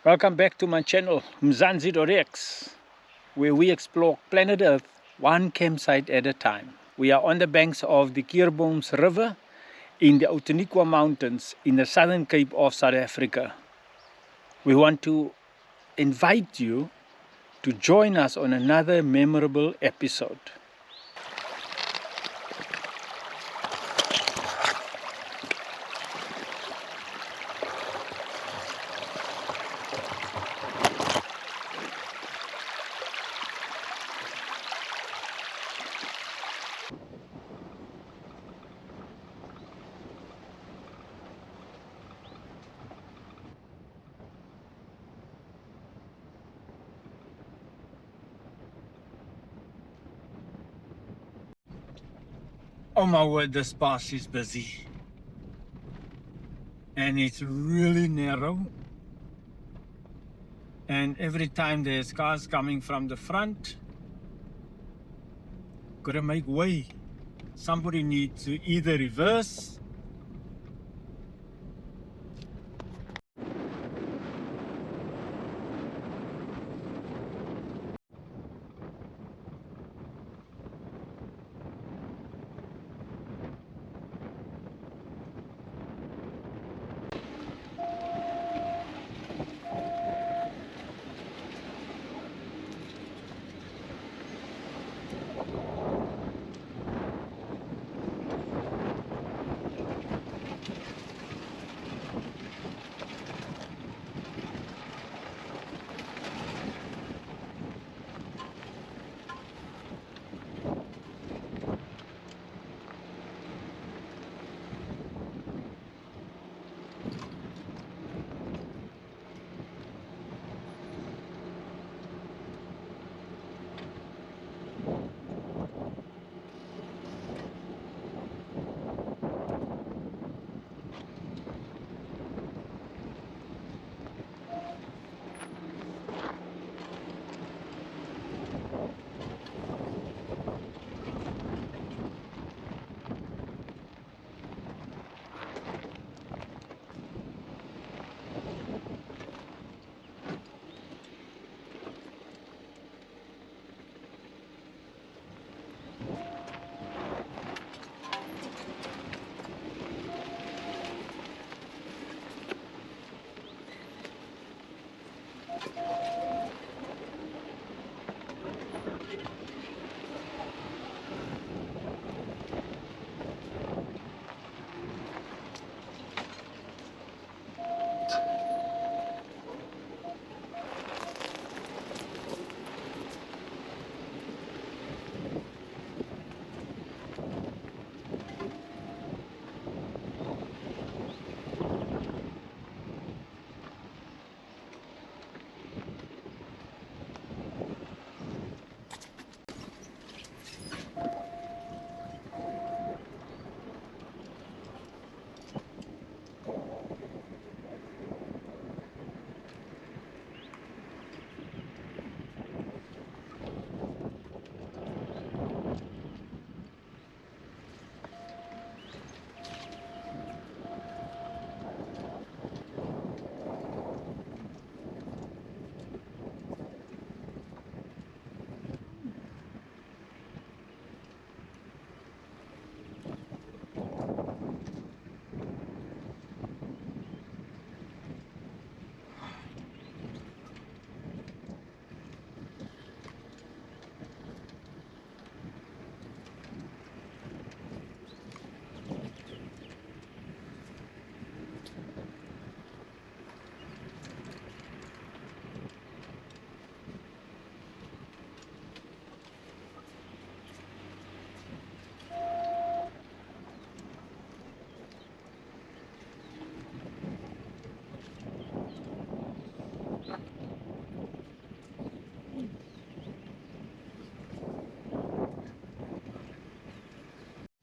Welcome back to my channel, Mzanzi.X, where we explore planet Earth one campsite at a time. We are on the banks of the Pieter River in the Outeniqua Mountains in the Southern Cape of South Africa. We want to invite you to join us on another memorable episode. Oh my word, this pass is busy. And it's really narrow. And every time there's cars coming from the front, gotta make way. Somebody needs to either reverse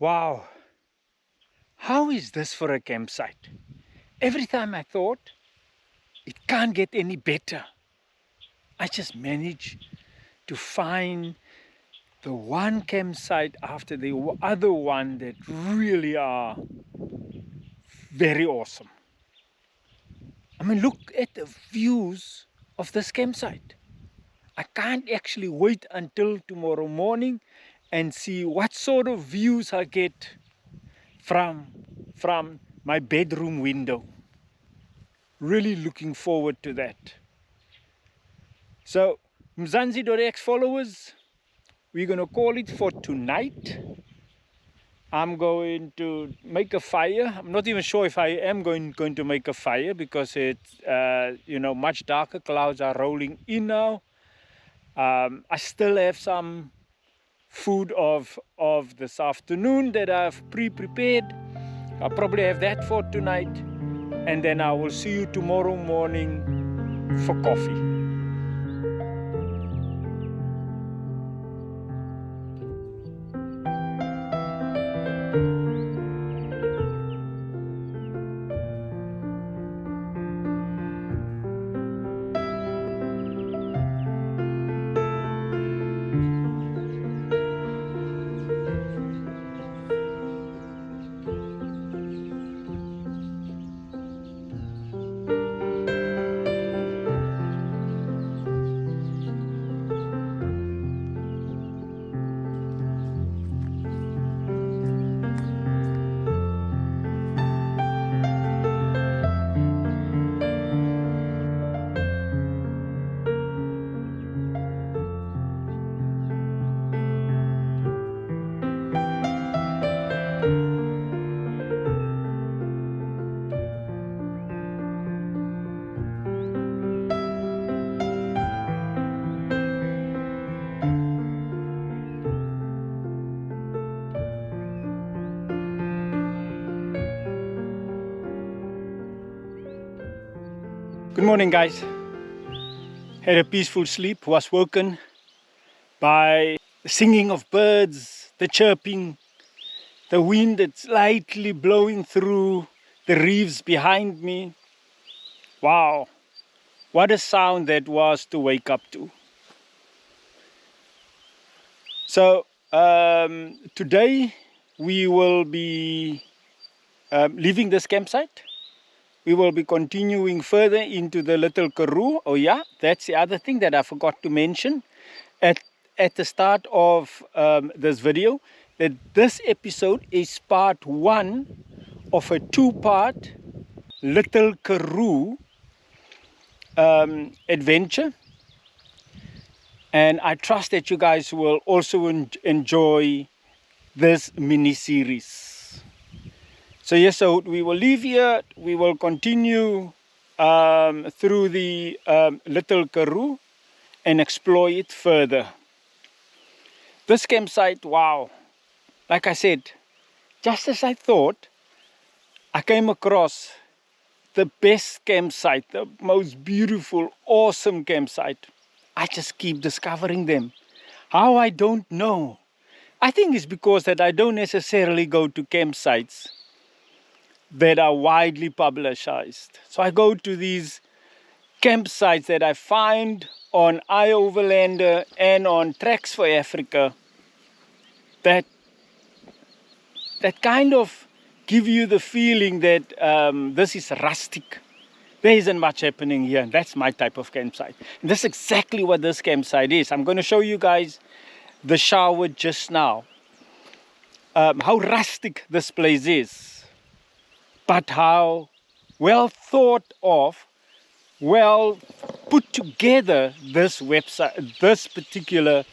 Wow, how is this for a campsite? Every time I thought it can't get any better, I just managed to find the one campsite after the other one that really are very awesome. mean, look at the views of this campsite. I can't actually wait until tomorrow morning and see what sort of views I get from my bedroom window. Really looking forward to that. So, Mzanzi.X followers, we're going to call it for tonight. I'm going to make a fire. I'm not even sure if I am going to make a fire because it's, much darker. Clouds are rolling in now. I still have some food of this afternoon that I've pre-prepared. I'll probably have that for tonight. And then I will see you tomorrow morning for coffee. Good morning, guys. Had a peaceful sleep. Was woken by the singing of birds, the chirping, the wind that's slightly blowing through the reeds behind me. Wow, what a sound that was to wake up to. So today we will be leaving this campsite. We will be continuing further into the Little Karoo. Oh yeah, that's the other thing that I forgot to mention at the start of this video, that this episode is part 1 of a 2-part Little Karoo adventure. And I trust that you guys will also enjoy this mini-series. So yes, so we will leave here. We will continue through the Little Karoo and explore it further. This campsite, wow, like I said, just as I thought, I came across the best campsite, the most beautiful, awesome campsite. I just keep discovering them. How, I don't know. I think it's because that I don't necessarily go to campsites that are widely publicized. So I go to these campsites that I find on iOverlander and on Tracks for Africa that kind of give you the feeling that this is rustic. There isn't much happening here, and that's my type of campsite. And that's exactly what this campsite is. I'm going to show you guys the shower just now. How rustic this place is. But how well thought of, well put together this particular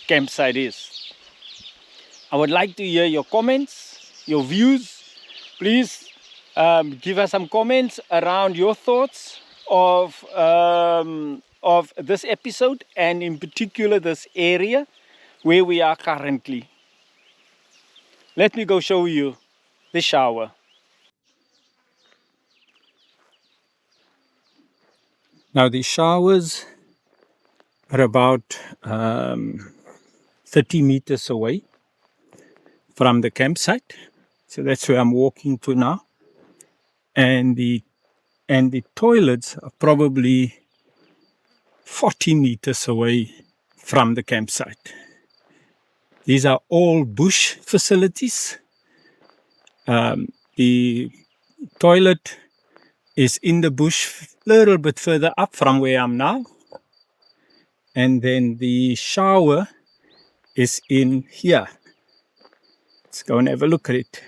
campsite is. I would like to hear your comments, your views. Please give us some comments around your thoughts of this episode, and in particular this area where we are currently. Let me go show you the shower. Now the showers are about 30 meters away from the campsite. So that's where I'm walking to now. And the toilets are probably 40 meters away from the campsite. These are all bush facilities. The toilet is in the bush a little bit further up from where I'm now. And then the shower is in here. Let's go and have a look at it.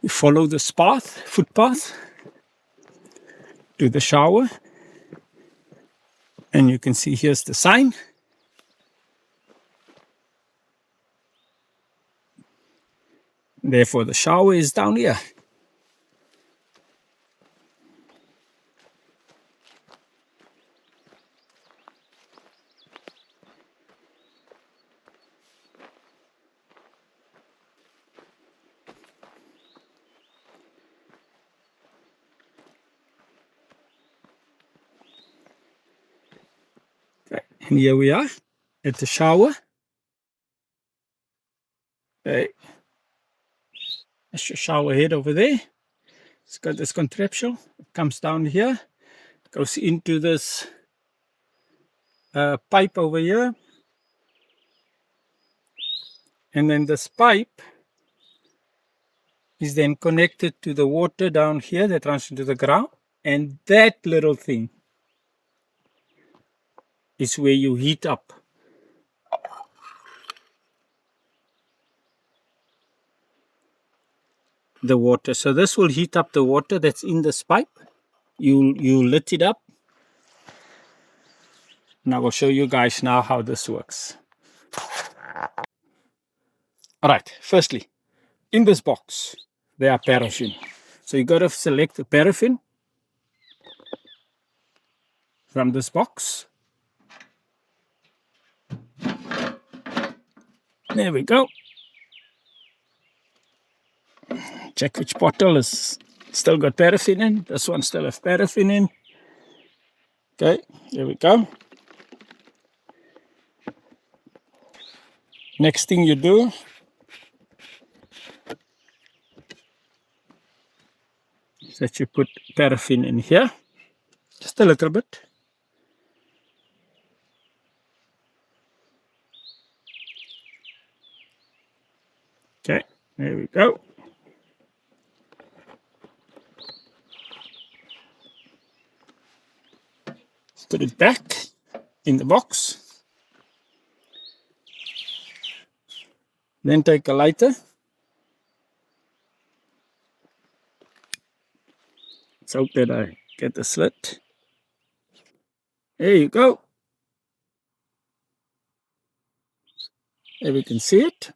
You follow this footpath to the shower. And you can see here's the sign. Therefore, the shower is down here. Okay. And here we are at the shower. Okay. That's your shower head over there. It's got this contraption. It comes down here, goes into this pipe over here. And then this pipe is then connected to the water down here that runs into the ground. And that little thing is where you heat up the water. So this will heat up the water that's in this pipe. You lit it up. And I will show you guys now how this works. All right, firstly, in this box, there are paraffin. So you got to select the paraffin from this box. There we go. Check which bottle is still got paraffin in. This one still has paraffin in. Okay, there we go. Next thing you do is that you put paraffin in here, just a little bit. Okay, there we go. Let's put it back in the box. Then take a lighter. Let's hope that I get the slit. There you go. There we can see it.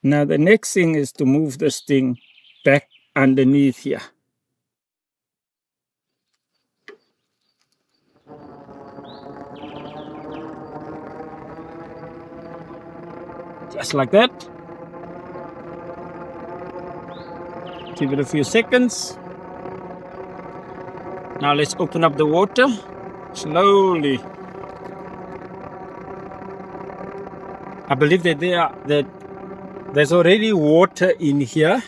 Now the next thing is to move this thing back underneath here. Just like that. Give it a few seconds. Now let's open up the water slowly. I believe that there's already water in here.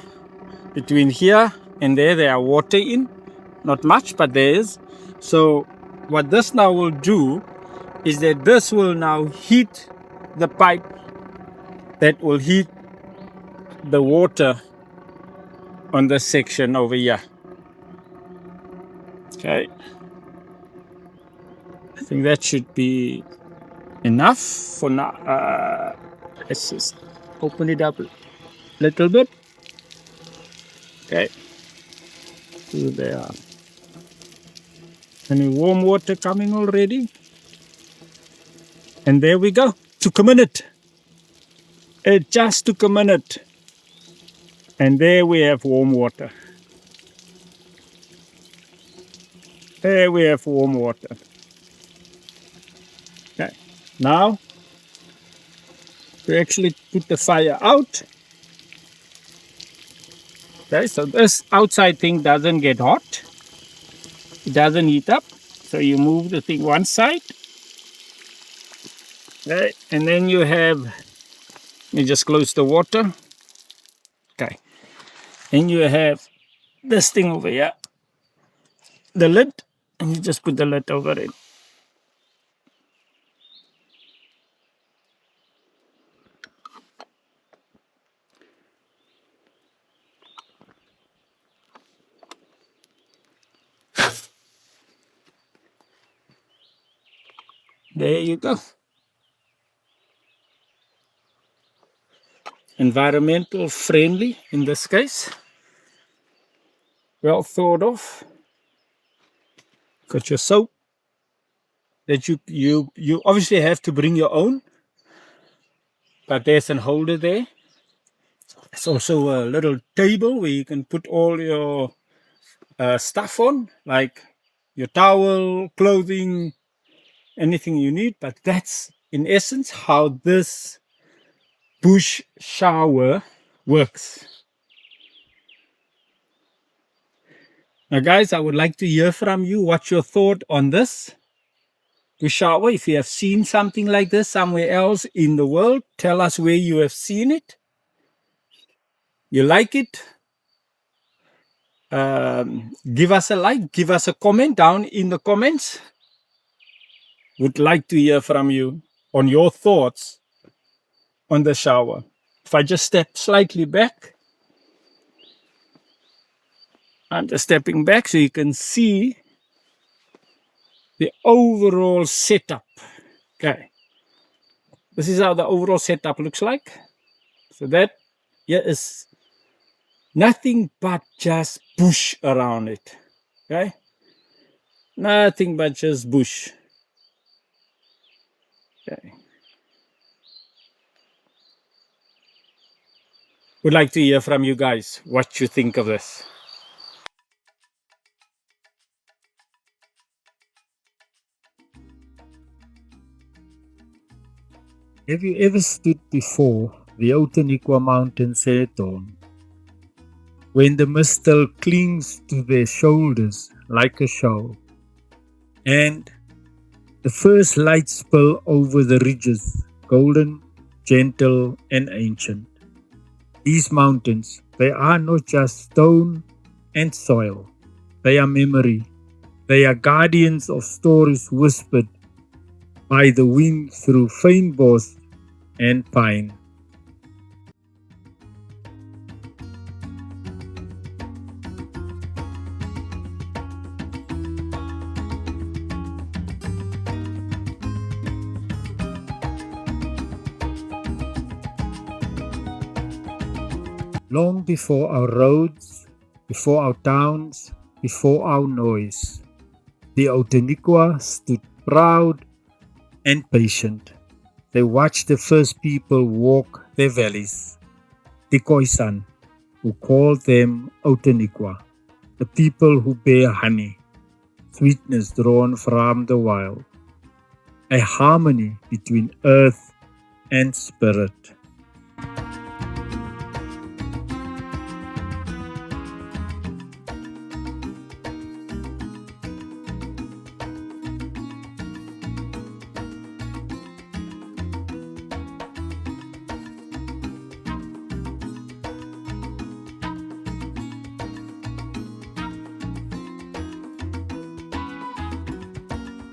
Between here and there are water in. Not much, but there is. So what this now will do is that this will now heat the pipe that will heat the water on this section over here. Okay. I think that should be enough for now. Let's just open it up a little bit. Okay. So there are any warm water coming already. And there we go. Took a minute. It just took a minute. And there we have warm water. There we have warm water. Okay. Now, we actually put the fire out. Okay, so this outside thing doesn't get hot. It doesn't heat up. So you move the thing one side. Okay, and then you have, you just close the water. Okay. And you have this thing over here. The lid. And you just put the lid over it. There you go. Environmental friendly in this case. Well thought of. Got your soap that you obviously have to bring your own, but there's an holder there. There's also a little table where you can put all your stuff on, like your towel, clothing, anything you need. But that's in essence how this bush shower works. Now guys, I would like to hear from you. What's your thought on this bush shower? If you have seen something like this somewhere else in the world, tell us where you have seen it. You like it? Give us a like, give us a comment down in the comments. Would like to hear from you on your thoughts on the shower. If I just step slightly back, I'm just stepping back so you can see the overall setup. Okay, this is how the overall setup looks like. So that here is nothing but just bush around it. Okay, nothing but just bush. Okay. Would like to hear from you guys what you think of this. Have you ever stood before the Outeniqua Mountains at dawn, when the mist still clings to their shoulders like a shawl, and the first lights spill over the ridges, golden, gentle, and ancient? These mountains, they are not just stone and soil. They are memory. They are guardians of stories whispered by the wind through fynbos and pine. Long before our roads, before our towns, before our noise, the Outeniqua stood proud and patient. They watched the first people walk their valleys, the Khoisan, who called them Outeniqua, the people who bear honey, sweetness drawn from the wild, a harmony between earth and spirit.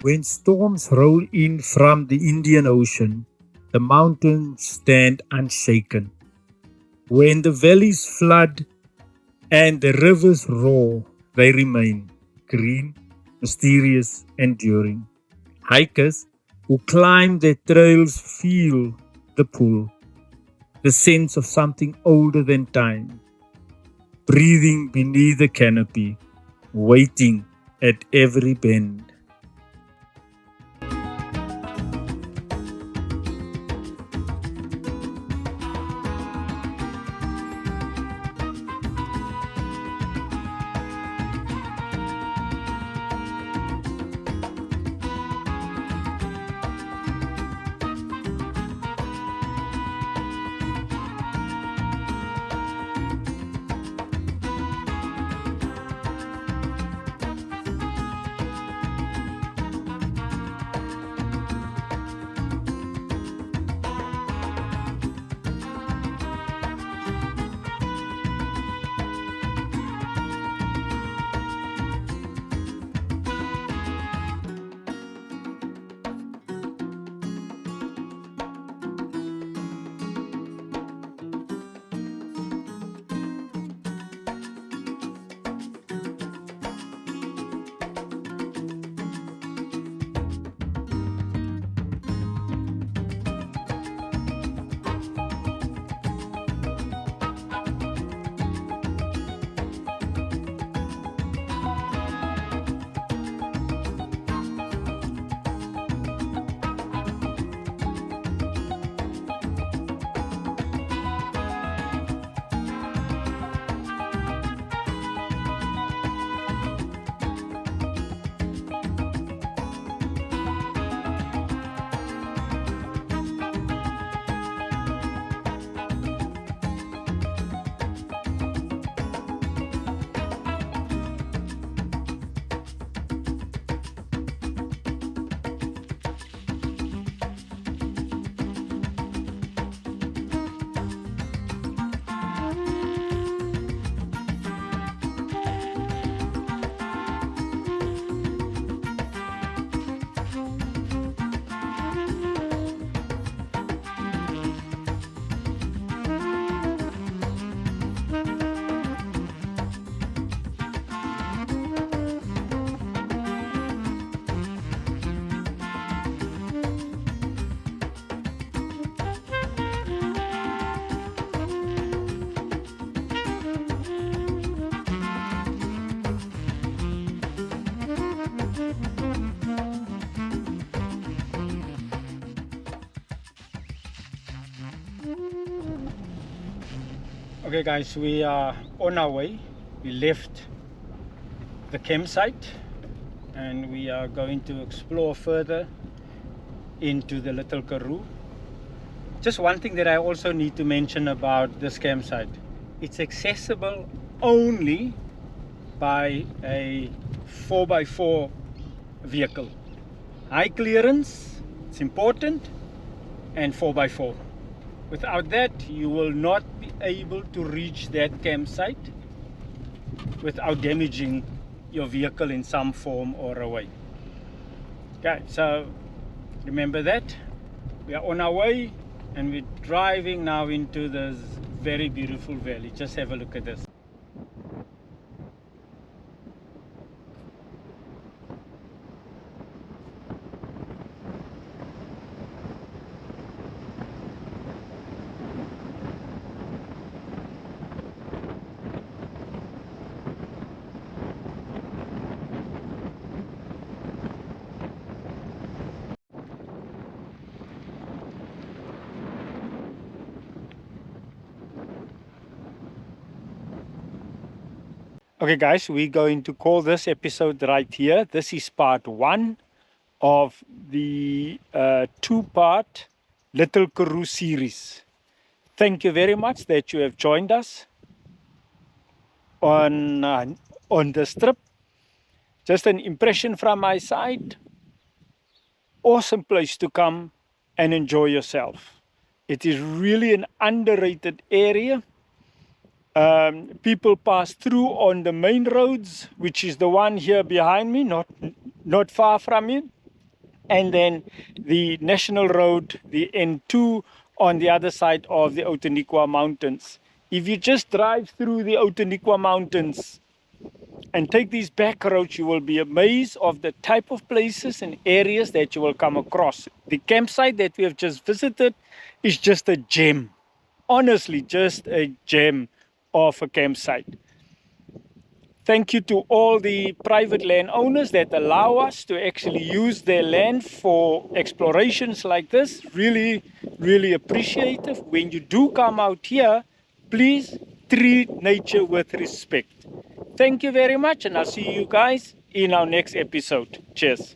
When storms roll in from the Indian Ocean, the mountains stand unshaken. When the valleys flood and the rivers roar, they remain green, mysterious, enduring. Hikers who climb their trails feel the pull, the sense of something older than time, breathing beneath the canopy, waiting at every bend. Okay guys, we are on our way. We left the campsite and we are going to explore further into the Little Karoo. Just one thing that I also need to mention about this campsite. It's accessible only by a 4x4 vehicle. High clearance, it's important, and 4x4. Without that, you will not be able to reach that campsite without damaging your vehicle in some form or a way. Okay, so remember that. We are on our way and we're driving now into this very beautiful valley. Just have a look at this. Okay guys, we're going to call this episode right here. This is part 1 of the 2-part Little Karoo series. Thank you very much that you have joined us on this trip. Just an impression from my side. Awesome place to come and enjoy yourself. It is really an underrated area. People pass through on the main roads, which is the one here behind me, not far from it, and then the national road, the N2, on the other side of the Outeniqua Mountains. If you just drive through the Outeniqua Mountains and take these back roads, you will be amazed of the type of places and areas that you will come across. The campsite that we have just visited is just a gem. Honestly, just a gem of a campsite. Thank you to all the private landowners that allow us to actually use their land for explorations like this. Really, really appreciative. When you do come out here, please treat nature with respect. Thank you very much, and I'll see you guys in our next episode. Cheers.